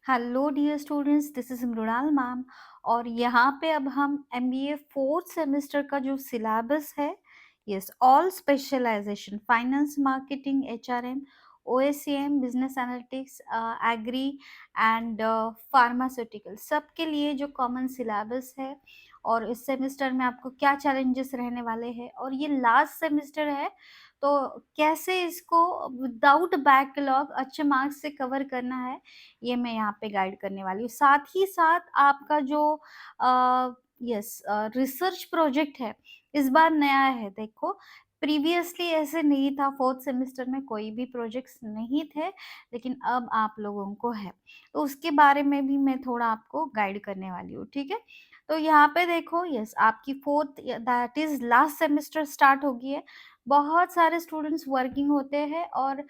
Hello dear students, this is Mrinal ma'am. और यहाँ पे अब हम एमबीए फोर्थ सेमेस्टर का जो सिलेबस है, yes, all specialization, finance, marketing, HRM, OSCM, business analytics, agri and pharmaceutical, सबके लिए जो कॉमन सिलेबस है और इस सेमेस्टर में आपको क्या चैलेंजेस रहने वाले हैं और ये लास्ट सेमेस्टर है, तो कैसे इसको विदाउट बैकलॉग अच्छे मार्क्स से कवर करना है, ये मैं यहाँ पे गाइड करने वाली हूँ। साथ ही साथ आपका जो रिसर्च प्रोजेक्ट है, इस बार नया है। देखो, प्रीवियसली ऐसे नहीं था, फोर्थ सेमेस्टर में कोई भी प्रोजेक्ट्स नहीं थे, लेकिन अब आप लोगों को है, तो उसके बारे में भी मैं थोड़ा आपको गाइड करने वाली हूँ, ठीक है। तो यहाँ पे देखो, यस, आपकी fourth that is last semester start होगी है। बहुत सारे स्टूडेंट्स वर्किंग होते हैं और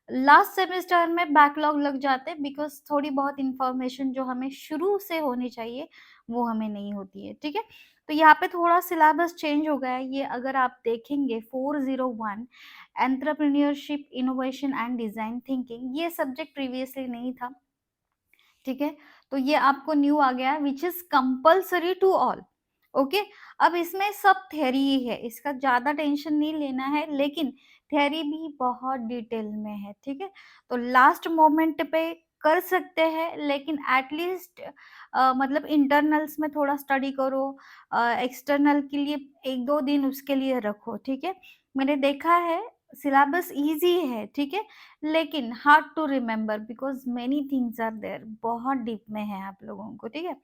लास्ट सेमेस्टर में बैकलॉग लग जाते हैं, बिकॉज़ थोड़ी बहुत इन्फॉर्मेशन जो हमें शुरू से होनी चाहिए, वो हमें नहीं होती है, ठीक है? तो यहाँ पे थोड़ा सिलेबस चेंज हो गया है। ये अगर आप देखेंगे 401 entrepreneurship, innovation and design thinking, ये सब्जेक्ट प्रीवियसली नहीं था, ठीक है? तो ये आपको न्यू आ गया है, which is compulsory to all, okay. अब इसमें सब थ्योरी ही है, इसका ज़्यादा टेंशन नहीं लेना है, लेकिन थ्योरी भी बहुत डिटेल में है, ठीक है? तो लास्ट मोमेंट पे कर सकते हैं, लेकिन एट लीस्ट मतलब इंटरनल्स में थोड़ा स्टडी करो, एक्सटर्नल के लिए 1-2 दिन उसके लिए रखो, ठीक है? मैंने देखा है सिलेबस ईज़ी है, ठीक है? लेकिन hard to remember because many things are there, बहुत डीप में है आप लोगों को, ठीक है?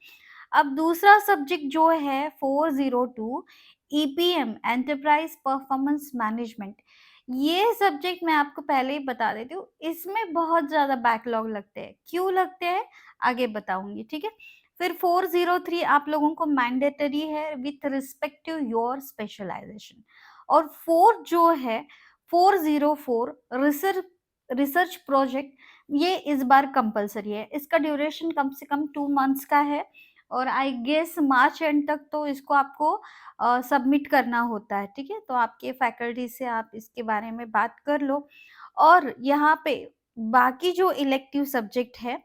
अब दूसरा सब्जेक्ट जो है 402 ईपीएम, एंटरप्राइज परफॉर्मेंस मैनेजमेंट, ये सब्जेक्ट मैं आपको पहले ही बता देती हूँ, इसमें बहुत ज़्यादा बैकलॉग लगते हैं। क्यों लगते हैं? आगे बताऊँगी, ठीक है? फिर 403 आप लोगों को मैंडेटरी है with respect to your specialization. और 4 जो है 404 रिसर्च प्रोजेक्ट, ये इस बार कंपल्सरी है। इसका ड्यूरेशन कम से कम 2 मंथ्स का है और आई गेस मार्च एंड तक तो इसको आपको सबमिट करना होता है, ठीक है? तो आपके फैकल्टी से आप इसके बारे में बात कर लो। और यहाँ पे बाकी जो इलेक्टिव सब्जेक्ट है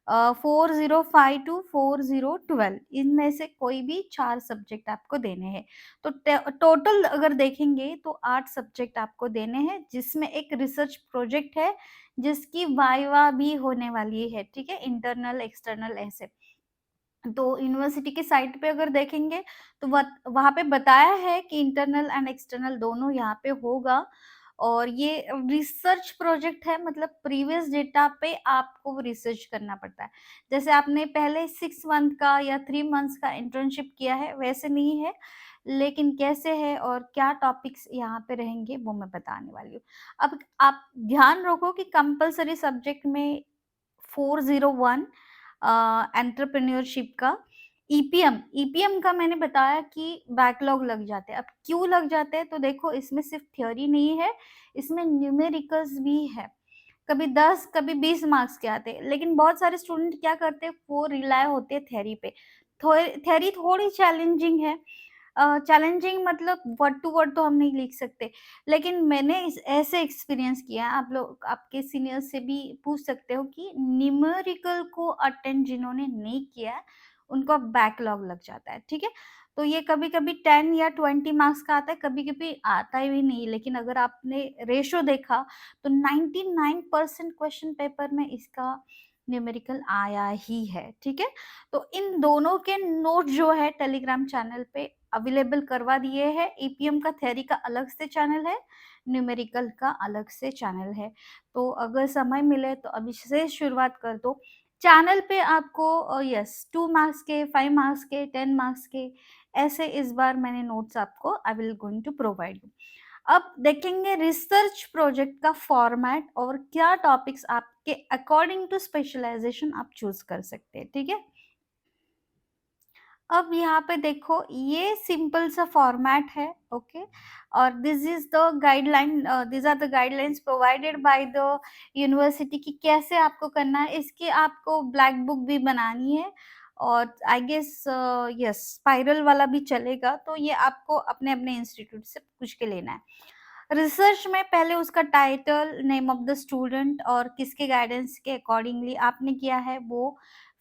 405 टू 4012, इनमें से कोई भी 4 सब्जेक्ट आपको देने हैं। तो टोटल अगर देखेंगे तो 8 सब्जेक्ट आपको देने हैं, जिसमें एक रिसर्च प्रोजेक्ट है, जिसकी वाइवा भी होने वाली है, ठीक है? इंटरनल, एक्सटर्नल ऐसे। तो यूनिवर्सिटी की साइट पे अगर देखेंगे तो वहाँ पे बताया है कि इंटरनल एंड एक्सटर्नल दोनों यहाँ पे होगा। और ये रिसर्च प्रोजेक्ट है, मतलब प्रीवियस डेटा पे आपको रिसर्च करना पड़ता है। जैसे आपने पहले 6 मंथ का या 3 मंथ्स का इंटर्नशिप किया है, वैसे नहीं है, लेकिन कैसे है और क्या टॉपिक्स यहाँ पे रहेंगे वो मैं बताने वाली हूँ। अब आप ध्यान रखो कि कंपल्सरी सब्जेक्ट में 401 एंटरप्रेन्योरशिप का ईपीएम का मैंने बताया कि बैकलॉग लग जाते हैं। अब क्यों लग जाते हैं? तो देखो, इसमें सिर्फ थ्योरी नहीं है, इसमें न्यूमेरिकल्स भी है। कभी 10 कभी 20 मार्क्स के आते हैं, लेकिन बहुत सारे स्टूडेंट क्या करते हैं, वो रिलाय होते हैं थ्योरी पे। थ्योरी थोड़ी चैलेंजिंग है। चैलेंजिंग मतलब वर्ड टू वर्ड तो हम नहीं लिख सकते, लेकिन मैंने इस ऐसे एक्सपीरियंस किया है, आप लोग आपके सीनियर से भी पूछ सकते हो कि न्यूमेरिकल को अटेंड जिन्होंने नहीं किया है, उनको बैकलॉग लग जाता है, ठीक है? तो ये कभी-कभी 10 या 20 मार्क्स का आता है, कभी-कभी आता ही भी नहीं, लेकिन अगर आपने रेशो देखा तो 99% क्वेश्चन पेपर में इसका न्यूमेरिकल आया ही है, ठीक है? तो इन दोनों के नोट जो है टेलीग्राम चैनल पे अवेलेबल करवा दिए हैं। ईपीएम का थ्योरी का अलग से चैनल है, न्यूमेरिकल का अलग से चैनल है। तो अगर समय मिले तो अभी से शुरुआत कर दो। चैनल पे आपको 2 मार्क्स के, 5 मार्क्स के, 10 मार्क्स के, ऐसे इस बार मैंने नोट्स आपको I will going to provide you. अब देखेंगे रिसर्च प्रोजेक्ट का फॉर्मेट और क्या टॉपिक्स आपके अकॉर्डिंग टू स्पेशलाइजेशन आप चूज़ कर सकते हैं, ठीक है? अब यहाँ पे देखो, ये सिंपल सा फॉर्मेट है, ओके। और this is the guideline, this are the guidelines provided by the university की कैसे आपको करना है। इसकी आपको ब्लैक बुक भी बनानी है और आई गेस यस स्पाइरल वाला भी चलेगा, तो ये आपको अपने अपने इंस्टीट्यूट से पूछ के लेना है। रिसर्च में पहले उसका title, name of the student और किसके गाइडेंस के अकॉर्डिंगली आपने किया है वो,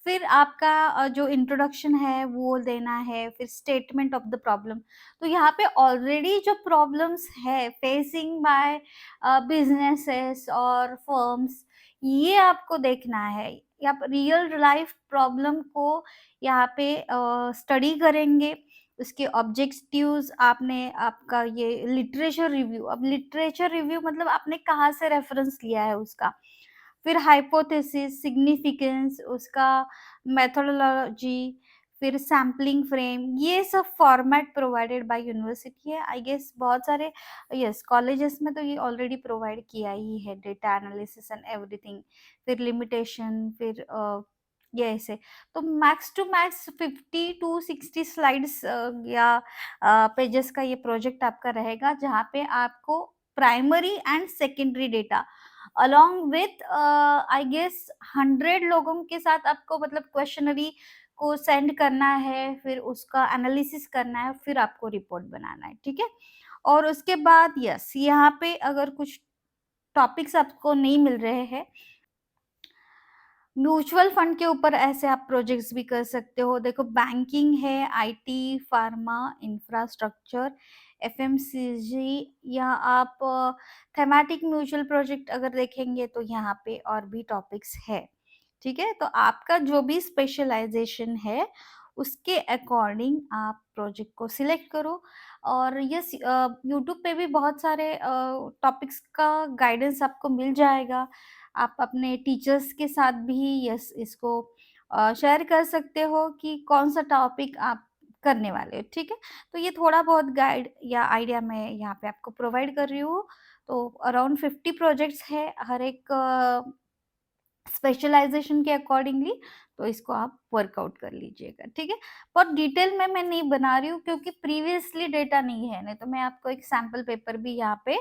फिर आपका जो इंट्रोडक्शन है वो देना है, फिर स्टेटमेंट ऑफ द प्रॉब्लम। तो यहाँ पे ऑलरेडी जो प्रॉब्लम्स है फेसिंग बाय बिजनेसेस और फर्म्स, ये आपको देखना है। आप रियल लाइफ प्रॉब्लम को यहाँ पे स्टडी करेंगे, उसके ऑब्जेक्टिव्स, आपने आपका ये लिटरेचर रिव्यू, अब लिटरेचर रिव्यू मतलब आपने कहाँ से रेफरेंस लिया है उसका, फिर हाइपोथेसिस, सिग्निफिकेंस, उसका मेथोडोलॉजी, फिर सैम्पलिंग फ्रेम, ये सब फॉर्मेट प्रोवाइडेड बाय यूनिवर्सिटी है। आई गेस बहुत सारे यस कॉलेजेस में तो ये ऑलरेडी प्रोवाइड किया ही है, डेटा एनालिसिस एंड एवरीथिंग, फिर लिमिटेशन, फिर ये ऐसे। तो max to max 50 to 60 slides या पेजेस का ये प्रोजेक्ट आपका रहेगा, जहाँ पे आपको primary and secondary data along with I guess 100 लोगों के साथ आपको मतलब क्वेश्चनरी को सेंड करना है, फिर उसका एनालिसिस करना है, फिर आपको रिपोर्ट बनाना है, ठीक है? और उसके बाद यस, यहाँ पे अगर कुछ टॉपिक्स आपको नहीं मिल रहे हैं, म्यूचुअल फंड के ऊपर ऐसे आप प्रोजेक्ट्स भी कर सकते हो। देखो बैंकिंग है, आईटी, फार्मा, इंफ्रास्ट्रक्चर, एफएमसीजी, या आप थेमैटिक म्यूचुअल प्रोजेक्ट अगर देखेंगे तो यहाँ पे और भी टॉपिक्स है, ठीक है? तो आपका जो भी स्पेशलाइजेशन है उसके अकॉर्डिंग आप प्रोजेक्ट को सिलेक्ट करो। और यस यूट्यूब पे भी बहुत सारे टॉपिक्स का गाइडेंस आपको मिल जाएगा। आप अपने टीचर्स के साथ भी यस इसको शेयर कर सकते हो कि कौन सा टॉपिक आप करने वाले हो, ठीक है? तो ये थोड़ा बहुत गाइड या आइडिया मैं यहाँ पे आपको प्रोवाइड कर रही हूँ। तो अराउंड 50 प्रोजेक्ट्स है हर एक स्पेशलाइजेशन के अकॉर्डिंगली, तो इसको आप वर्कआउट कर लीजिएगा, ठीक है? बहुत डिटेल में मैं नहीं बना रही हूँ क्योंकि प्रीवियसली डेटा नहीं है, नहीं तो मैं आपको एक सैंपल पेपर भी यहाँ पे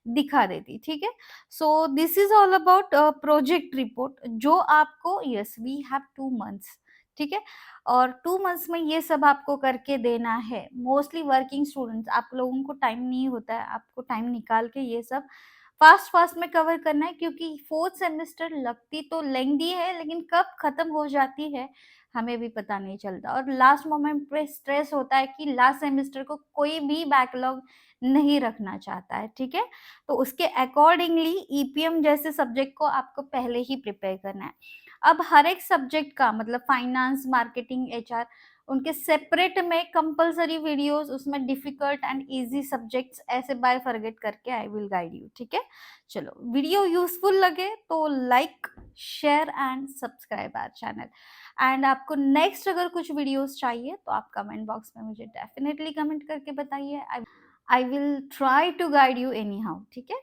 दिखा देती, ठीक है? So this is all about project report, जो आपको यस वी हैव 2 मंथ्स, ठीक है? और 2 मंथ्स में ये सब आपको करके देना है। मोस्टली वर्किंग स्टूडेंट्स, आप लोगों को टाइम नहीं होता है, आपको टाइम निकाल के ये सब फास्ट में कवर करना है, क्योंकि 4th सेमेस्टर लगती तो लेंथी है, लेकिन कब खत्म हो जाती है हमें भी पता नहीं चलता, और लास्ट मोमेंट पे स्ट्रेस होता है कि लास्ट सेमेस्टर को कोई भी बैकलॉग नहीं रखना चाहता है, ठीक है? तो उसके अकॉर्डिंगली ईपीएम जैसे सब्जेक्ट को आपको पहले ही प्रिपेयर करना है। अब हर एक सब्जेक्ट का मतलब फाइनेंस, मार्केटिंग, एचआर, उनके सेपरेट में कंपल्सरी वीडियोस, उसमें डिफिकल्ट एंड इजी सब्जेक्ट्स ऐसे बाय फॉरगेट करके आई विल गाइड यू, ठीक है? चलो, वीडियो यूजफुल लगे तो like, share and subscribe our channel. And आपको नेक्स्ट अगर कुछ वीडियोस चाहिए तो आप कमेंट बॉक्स में मुझे डेफिनेटली कमेंट करके बताइए। I will try to guide you anyhow, ठीक है?